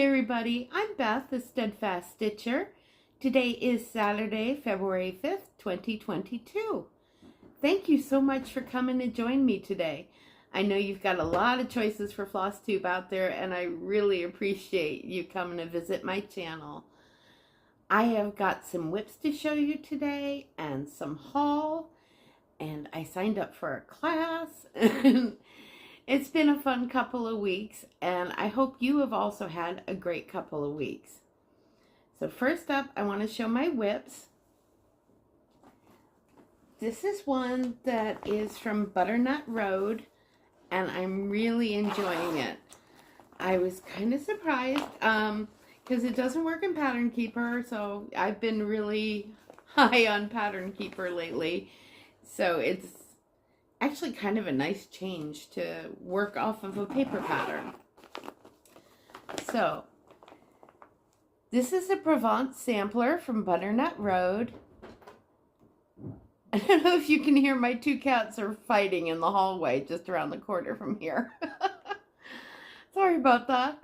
everybody, I'm Beth, the Steadfast Stitcher. Today is Saturday, February 5th, 2022. Thank you so much for coming to join me today. I know you've got a lot of choices for Flosstube out there, and I really appreciate you coming to visit my channel. I have got some whips to show you today, and some haul, and I signed up for a class, and it's been a fun couple of weeks, and I hope you have also had a great couple of weeks. So first up, I want to show my whips. This is one that is from Butternut Road, and I'm really enjoying it. I was kind of surprised because it doesn't work in Pattern Keeper, so I've been really high on Pattern Keeper lately. So it's actually kind of a nice change to work off of a paper pattern. So this is a Provence sampler from Butternut Road. I don't know if you can hear, my two cats are fighting in the hallway just around the corner from here. Sorry about that.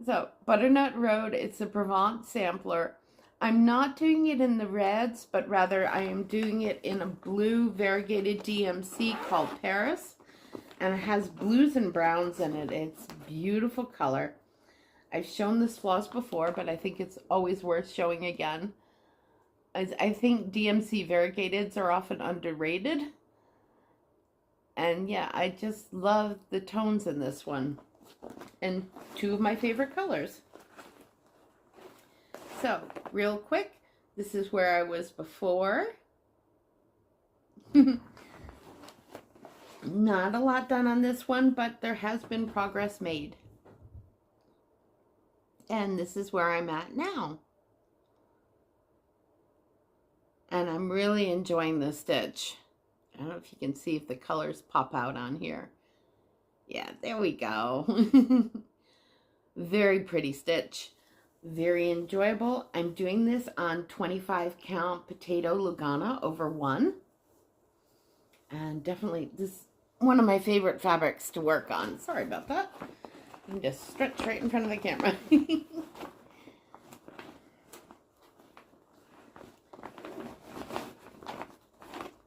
So Butternut Road, it's a Provence sampler. I'm not doing it in the reds, but rather I am doing it in a blue variegated DMC called Paris. And it has blues and browns in it. It's a beautiful color. I've shown this floss before, but I think it's always worth showing again. I think DMC variegateds are often underrated. And yeah, I just love the tones in this one. And two of my favorite colors. So, real quick, this is where I was before. Not a lot done on this one, but there has been progress made. And this is where I'm at now. And I'm really enjoying this stitch. I don't know if you can see if the colors pop out on here. Yeah, there we go. Very pretty stitch. Very enjoyable. I'm doing this on 25 count potato Lugana over 1. And definitely this is one of my favorite fabrics to work on. Sorry about that. I'm just stretch right in front of the camera.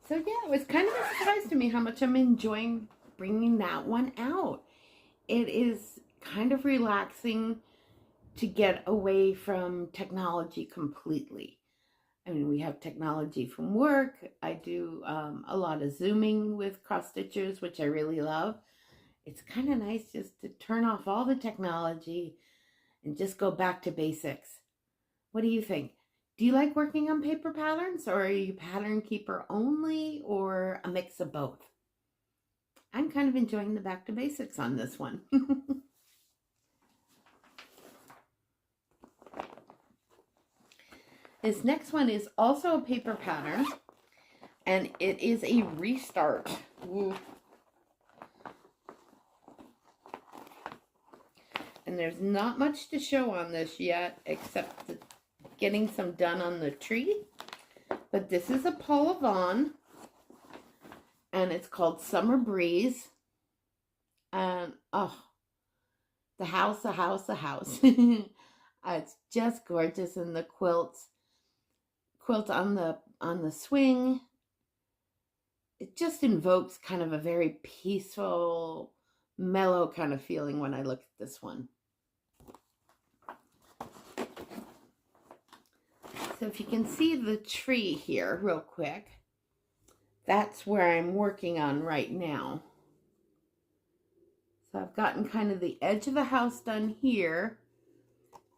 So yeah, it was kind of a surprise to me how much I'm enjoying bringing that one out. It is kind of relaxing to get away from technology completely. I mean, we have technology from work. I do a lot of Zooming with cross stitchers, which I really love. It's kind of nice just to turn off all the technology and just go back to basics. What do you think? Do you like working on paper patterns, or are you Pattern Keeper only, or a mix of both? I'm kind of enjoying the back to basics on this one. This next one is also a paper pattern, and it is a restart. Ooh. And there's not much to show on this yet, except getting some done on the tree. But this is a Paula Vaughn, and it's called Summer Breeze. And oh, the house. It's just gorgeous, and the quilt on the swing, it just invokes kind of a very peaceful, mellow kind of feeling when I look at this one. So if you can see the tree here real quick, that's where I'm working on right now. So I've gotten kind of the edge of the house done here,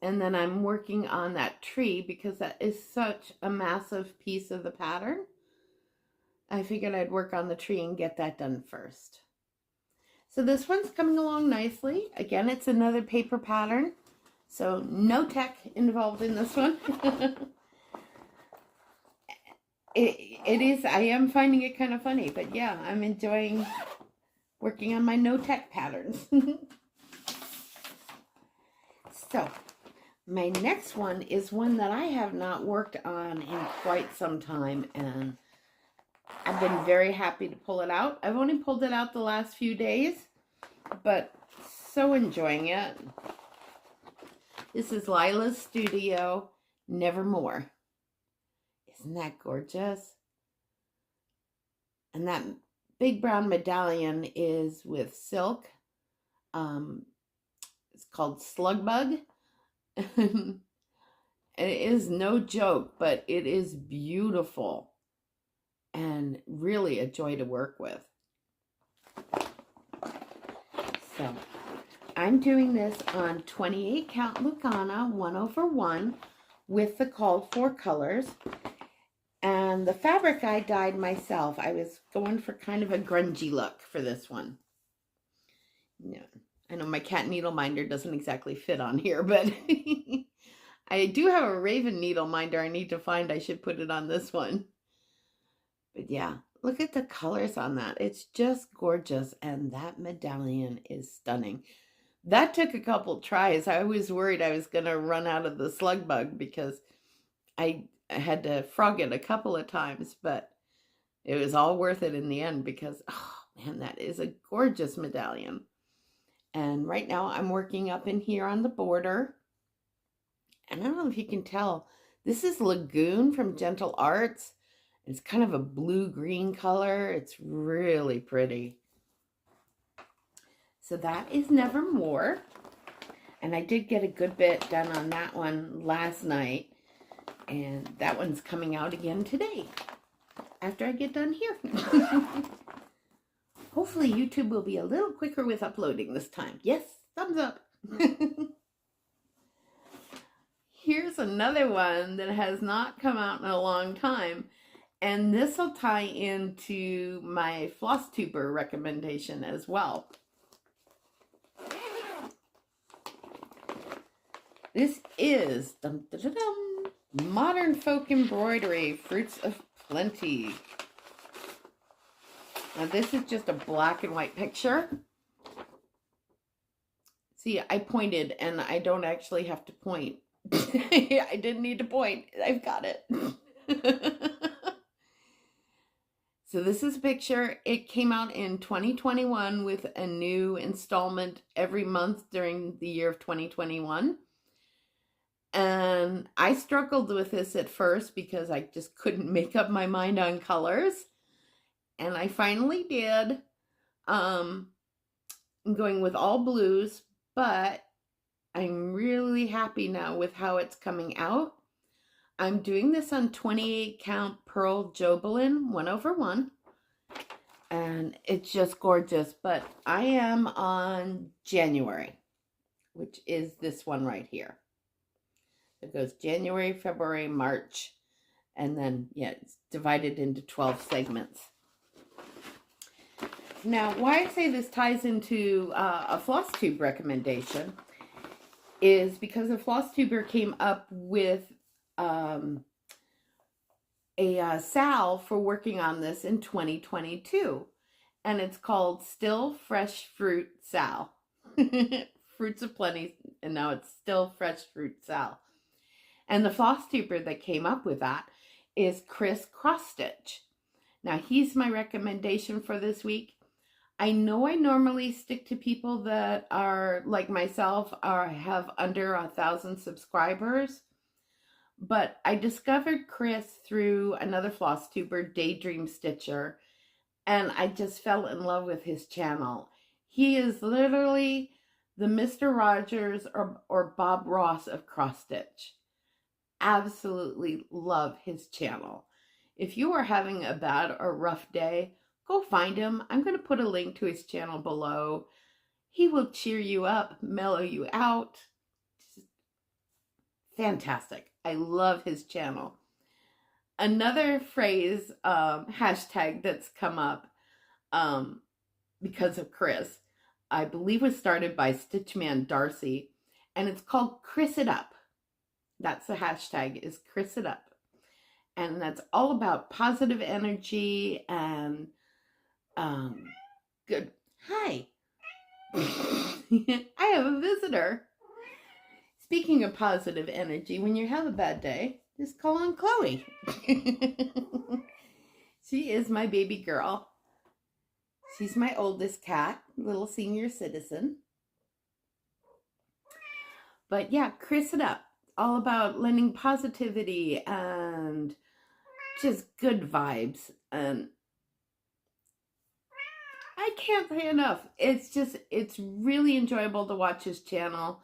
and then I'm working on that tree because that is such a massive piece of the pattern. I figured I'd work on the tree and get that done first. So this one's coming along nicely. Again, it's another paper pattern, so no tech involved in this one. It is, I am finding it kind of funny, but yeah, I'm enjoying working on my no tech patterns. So my next one is one that I have not worked on in quite some time, and I've been very happy to pull it out. I've only pulled it out the last few days, but so enjoying it. This is Lila's Studio, Nevermoor. Isn't that gorgeous? And that big brown medallion is with silk. It's called Slugbug. It is no joke, but it is beautiful and really a joy to work with. So I'm doing this on 28 count Lucana 1/1 with the called for colors. And the fabric I dyed myself. I was going for kind of a grungy look for this one. Yeah, I know my cat needle minder doesn't exactly fit on here, but I do have a raven needle minder I need to find. I should put it on this one. But yeah, look at the colors on that. It's just gorgeous. And that medallion is stunning. That took a couple tries. I was worried I was going to run out of the slug bug because I had to frog it a couple of times, but it was all worth it in the end because, oh man, that is a gorgeous medallion. And right now I'm working up in here on the border. And I don't know if you can tell, this is Lagoon from Gentle Arts. It's kind of a blue-green color. It's really pretty. So that is Nevermoor. And I did get a good bit done on that one last night. And that one's coming out again today after I get done here. Hopefully YouTube will be a little quicker with uploading this time. Yes, thumbs up. Here's another one that has not come out in a long time. And this will tie into my Flosstuber recommendation as well. This is Modern Folk Embroidery, Fruits of Plenty. Now this is just a black and white picture. See, I pointed and I don't actually have to point. I didn't need to point. I've got it. So this is a picture. It came out in 2021 with a new installment every month during the year of 2021. And I struggled with this at first because I just couldn't make up my mind on colors. And I finally did. I'm going with all blues, but I'm really happy now with how it's coming out. I'm doing this on 28 count Pearl Jobelin 1/1. And it's just gorgeous. But I am on January, which is this one right here. It goes January, February, March, and then, yeah, it's divided into 12 segments. Now, why I say this ties into a Flosstube recommendation is because a Flosstuber came up with a sal for working on this in 2022, and it's called Still Fresh Fruit Sal. Fruits of Plenty, and now it's Still Fresh Fruit Sal. And the Flosstuber that came up with that is Chris Cross-Stitch. Now, he's my recommendation for this week. I know I normally stick to people that are, like myself, have under 1,000 subscribers. But I discovered Chris through another Flosstuber, Daydream Stitcher. And I just fell in love with his channel. He is literally the Mr. Rogers or Bob Ross of cross-stitch. Absolutely love his channel. If you are having a bad or rough day, go find him. I'm going to put a link to his channel below. He will cheer you up, mellow you out. Fantastic. I love his channel. Another phrase, hashtag that's come up because of Chris, I believe was started by Stitchman Darcy, and it's called Chris It Up. That's the hashtag, is Chris It Up. And that's all about positive energy and good. Hi. I have a visitor. Speaking of positive energy, when you have a bad day, just call on Chloe. She is my baby girl. She's my oldest cat, little senior citizen. But yeah, Chris it up. All about lending positivity and just good vibes. And I can't say enough. It's really enjoyable to watch his channel.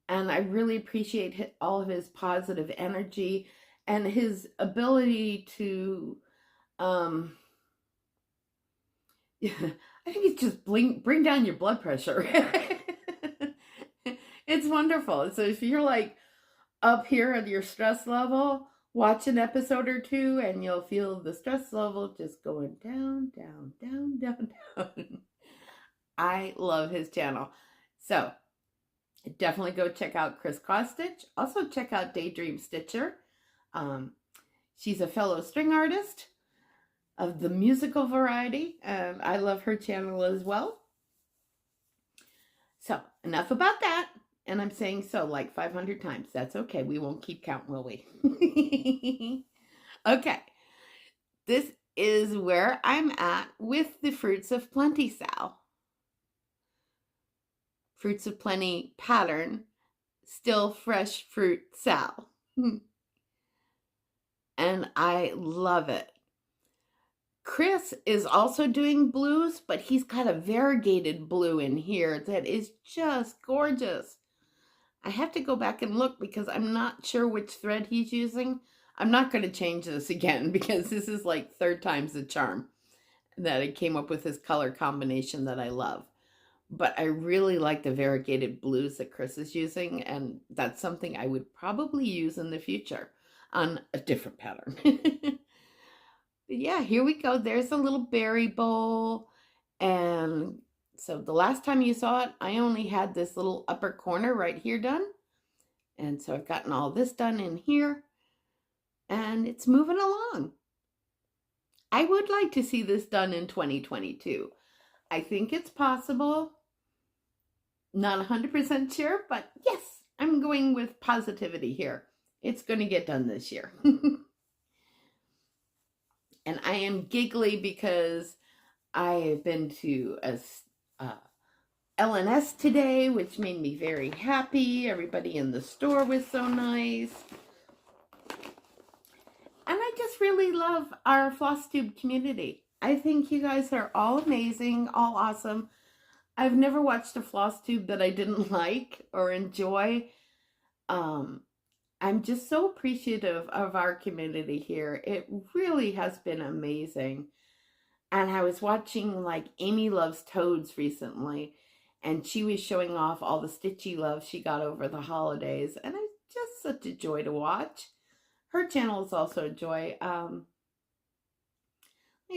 And I really appreciate all of his positive energy and his ability to, um, yeah, I think it's just bring down your blood pressure. It's wonderful. So if you're like up here at your stress level, watch an episode or two and you'll feel the stress level just going down, down, down, down, down. I love his channel. So definitely go check out Chris Cross Stitch. Also check out Daydream Stitcher. She's a fellow string artist of the musical variety, and I love her channel as well. So enough about that. And I'm saying so like 500 times. That's okay. We won't keep count, will we? Okay. This is where I'm at with the Fruits of Plenty Sal. Fruits of Plenty pattern, still fresh fruit Sal. And I love it. Chris is also doing blues, but he's got a variegated blue in here that is just gorgeous. I have to go back and look because I'm not sure which thread he's using. I'm not going to change this again because this is like 3rd time's the charm that I came up with this color combination that I love. But I really like the variegated blues that Chris is using, and that's something I would probably use in the future on a different pattern. Yeah, here we go. There's a little berry bowl. And so the last time you saw it, I only had this little upper corner right here done. And so I've gotten all this done in here. And it's moving along. I would like to see this done in 2022. I think it's possible. Not 100% sure, but yes, I'm going with positivity here. It's going to get done this year. And I am giggly because I've been to a LNS today, which made me very happy. Everybody in the store was so nice. And I just really love our Flosstube community. I think you guys are all amazing, all awesome. I've never watched a Flosstube that I didn't like or enjoy. I'm just so appreciative of our community here. It really has been amazing. And I was watching like Amy Loves Toads recently, and she was showing off all the stitchy love she got over the holidays. And it's just such a joy to watch. Her channel is also a joy. Like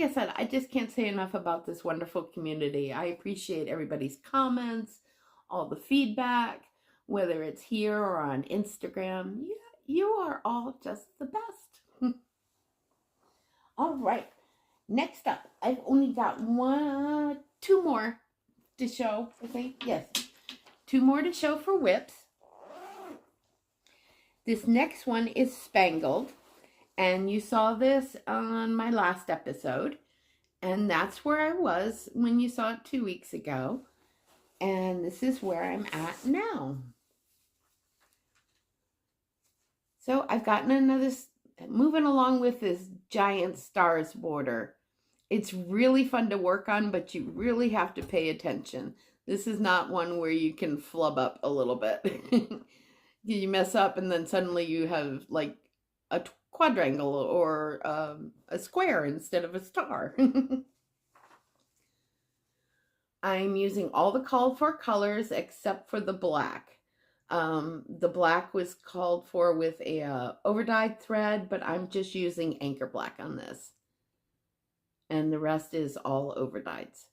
I said, I just can't say enough about this wonderful community. I appreciate everybody's comments, all the feedback, whether it's here or on Instagram. You are all just the best. All right. Next up, I've only got two more to show. I think, yes. 2 more to show for whips. This next one is Spangled. And you saw this on my last episode. And that's where I was when you saw it 2 weeks ago. And this is where I'm at now. So I've gotten another, moving along with this giant stars border. It's really fun to work on, but you really have to pay attention. This is not one where you can flub up a little bit. You mess up and then suddenly you have like a quadrangle or a square instead of a star. I'm using all the called for colors except for the black. The black was called for with a overdyed thread, but I'm just using anchor black on this. And the rest is all overdyeds.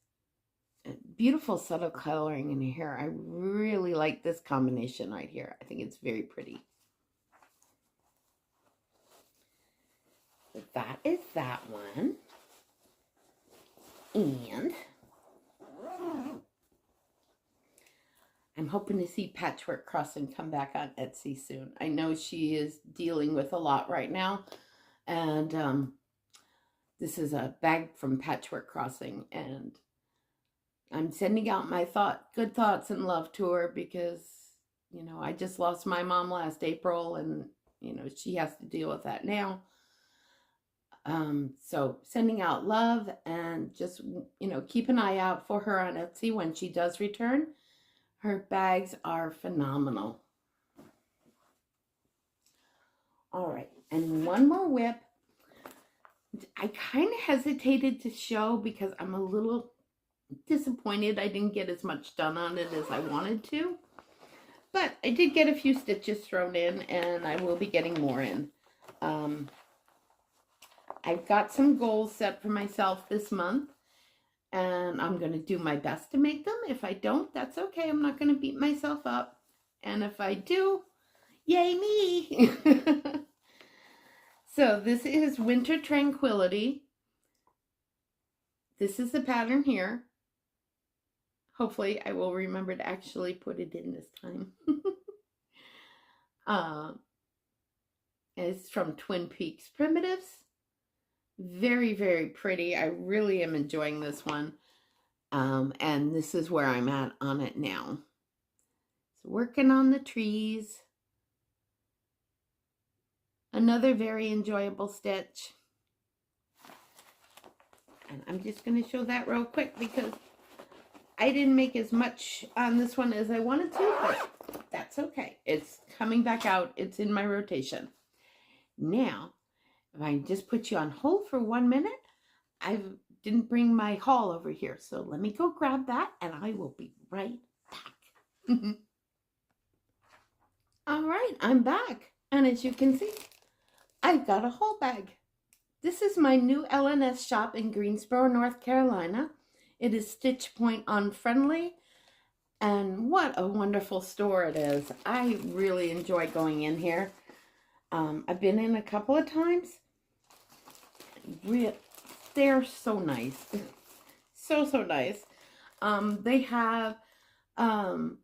Beautiful subtle coloring in here. I really like this combination right here. I think it's very pretty. So that is that one. And I'm hoping to see Patchwork Crossing come back on Etsy soon. I know she is dealing with a lot right now. And this is a bag from Patchwork Crossing. And I'm sending out my good thoughts and love to her because you know, I just lost my mom last April, and, you know, she has to deal with that now. So sending out love, and just, you know, keep an eye out for her on Etsy when she does return. Her bags are phenomenal. All right, and one more whip. I kind of hesitated to show because I'm a little disappointed I didn't get as much done on it as I wanted to. But I did get a few stitches thrown in, and I will be getting more in. I've got some goals set for myself this month, and I'm going to do my best to make them. If I don't, that's okay. I'm not going to beat myself up. And if I do, yay me! So this is Winter Tranquility. This is the pattern here. Hopefully I will remember to actually put it in this time. It's from Twin Peaks Primitives. Very, very pretty. I really am enjoying this one. And this is where I'm at on it now. So working on the trees. Another very enjoyable stitch. And I'm just going to show that real quick because I didn't make as much on this one as I wanted to, but that's okay. It's coming back out. It's in my rotation. Now, if I just put you on hold for 1 minute, I didn't bring my haul over here. So let me go grab that, and I will be right back. All right, I'm back. And as you can see, I've got a haul bag. This is my new LNS shop in Greensboro, North Carolina. It is Stitch Point Unfriendly, and what a wonderful store it is. I really enjoy going in here. I've been in a couple of times. They're so nice. So nice. They have yarn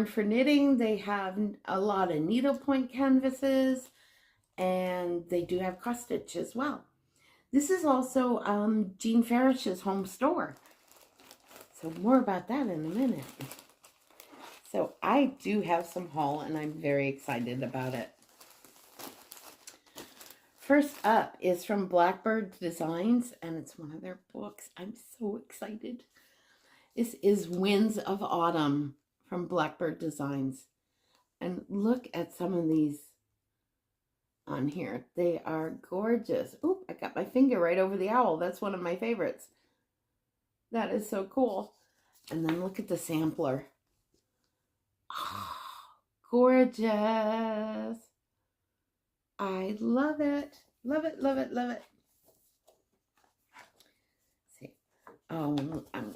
for knitting. They have a lot of needlepoint canvases, and they do have cross stitch as well. This is also Jean Farish's home store. So more about that in a minute. So I do have some haul, and I'm very excited about it. First up is from Blackbird Designs, and it's one of their books. I'm so excited. This is Winds of Autumn from Blackbird Designs. And look at some of these on here. They are gorgeous. Oop, I got my finger right over the owl. That's one of my favorites. That is so cool. And then look at the sampler. Oh, gorgeous. I love it. Love it, love it, love it. Let's see. Oh, I'm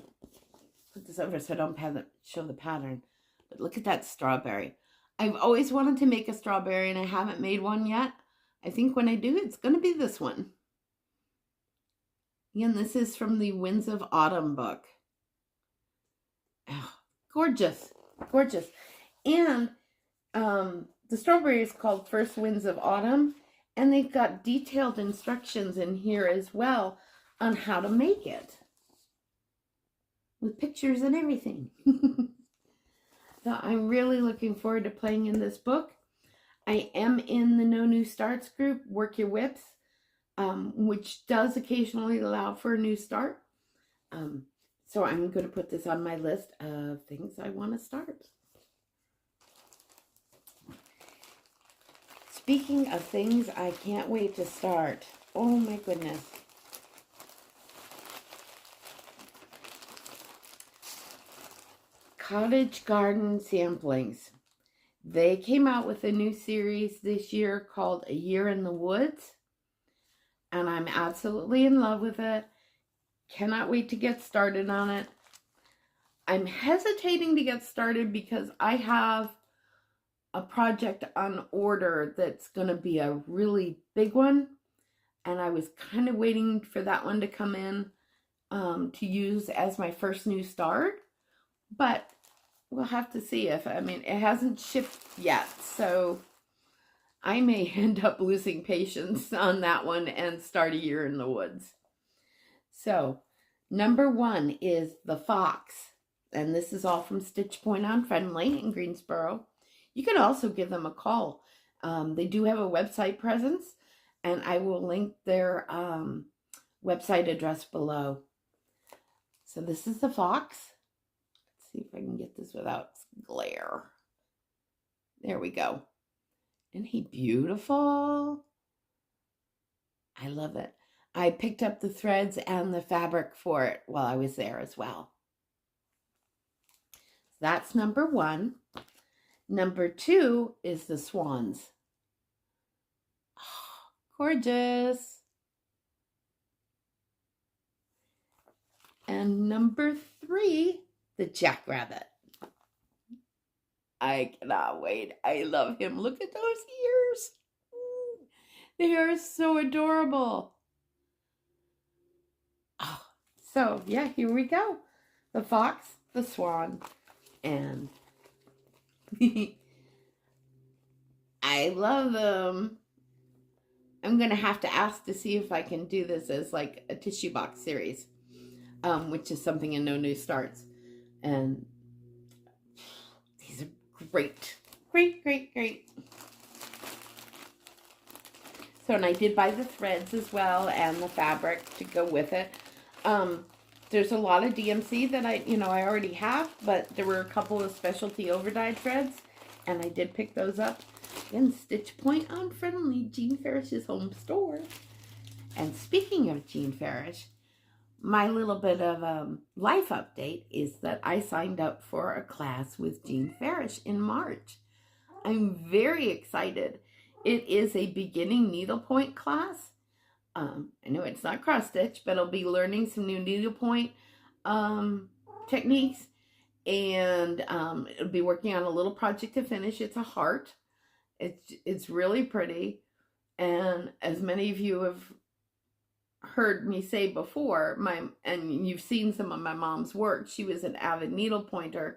put this over so I don't show the pattern. But look at that strawberry. I've always wanted to make a strawberry, and I haven't made one yet. I think when I do, it's going to be this one. Again, this is from the Winds of Autumn book. Oh, gorgeous, gorgeous. And the strawberry is called First Winds of Autumn, and they've got detailed instructions in here as well on how to make it, with pictures and everything. So I'm really looking forward to playing in this book. I am in the No New Starts group, Work Your Whips, which does occasionally allow for a new start. So I'm going to put this on my list of things I want to start. Speaking of things I can't wait to start. Oh my goodness. Cottage Garden Samplings. They came out with a new series this year called A Year in the Woods, and I'm absolutely in love with it. Cannot wait to get started on it. I'm hesitating to get started because I have a project on order that's going to be a really big one, and I was kind of waiting for that one to come in to use as my first new start, but we'll have to see. It hasn't shipped yet, so I may end up losing patience on that one and start A Year in the Woods. So, number 1 is The Fox. And this is all from Stitch Point on Friendly in Greensboro. You can also give them a call. They do have a website presence, and I will link their website address below. So this is the fox. Let's see if I can get this without glare. There we go. Isn't he beautiful? I love it. I picked up the threads and the fabric for it while I was there as well. That's number 1. Number 2 is the swans. Oh, gorgeous. And number 3, the jackrabbit. I cannot wait. I love him. Look at those ears. They are so adorable. Oh, so yeah, here we go. The fox, the swan, and I love them. I'm going to have to ask to see if I can do this as like a tissue box series, which is something in No New Starts. And these are great. Great, great, great. So, and I did buy the threads as well and the fabric to go with it. There's a lot of DMC that I already have, but there were a couple of specialty overdyed threads, and I did pick those up in Stitch Point on Friendly, Jean Farish's home store. And speaking of Jean Farish, my little bit of life update is that I signed up for a class with Jean Farish in March. I'm very excited. It is a beginning needlepoint class. I know it's not cross stitch, but I'll be learning some new needlepoint techniques, and it'll be working on a little project to finish. It's a heart. It's really pretty, and as many of you have heard me say before, and you've seen some of my mom's work. She was an avid needlepointer.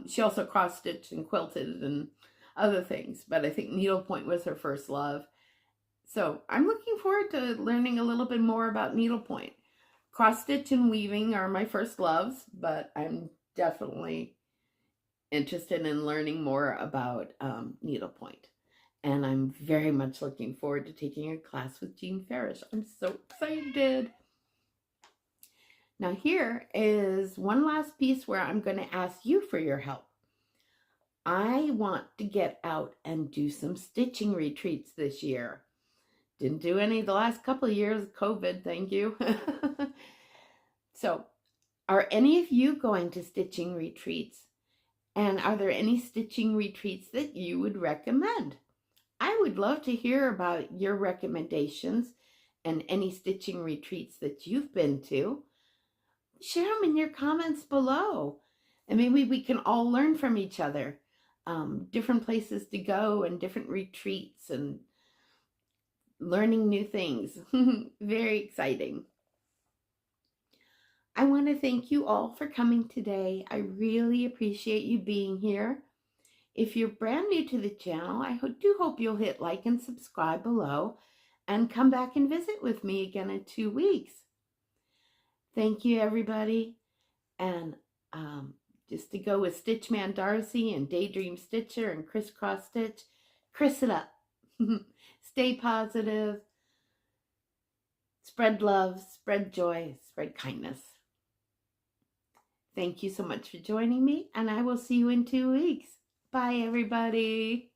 She also cross stitched and quilted and other things, but I think needlepoint was her first love. So I'm looking forward to learning a little bit more about needlepoint. Cross stitch and weaving are my first loves, but I'm definitely interested in learning more about needlepoint. And I'm very much looking forward to taking a class with Jean Farish. I'm so excited. Now here is one last piece where I'm going to ask you for your help. I want to get out and do some stitching retreats this year. Didn't do any the last couple of years, COVID, thank you. So, are any of you going to stitching retreats? And are there any stitching retreats that you would recommend? I would love to hear about your recommendations and any stitching retreats that you've been to. Share them in your comments below. And maybe we can all learn from each other. Different places to go and different retreats and learning new things. Very exciting. I want to thank you all for coming today. I really appreciate you being here. If you're brand new to the channel, I do hope you'll hit like and subscribe below and come back and visit with me again in 2 weeks. Thank you, everybody. And just to go with Stitchman Darcy and Daydream Stitcher and Crisscross Stitch, Chris it up. Stay positive. Spread love, spread joy, spread kindness. Thank you so much for joining me, and I will see you in 2 weeks. Bye, everybody.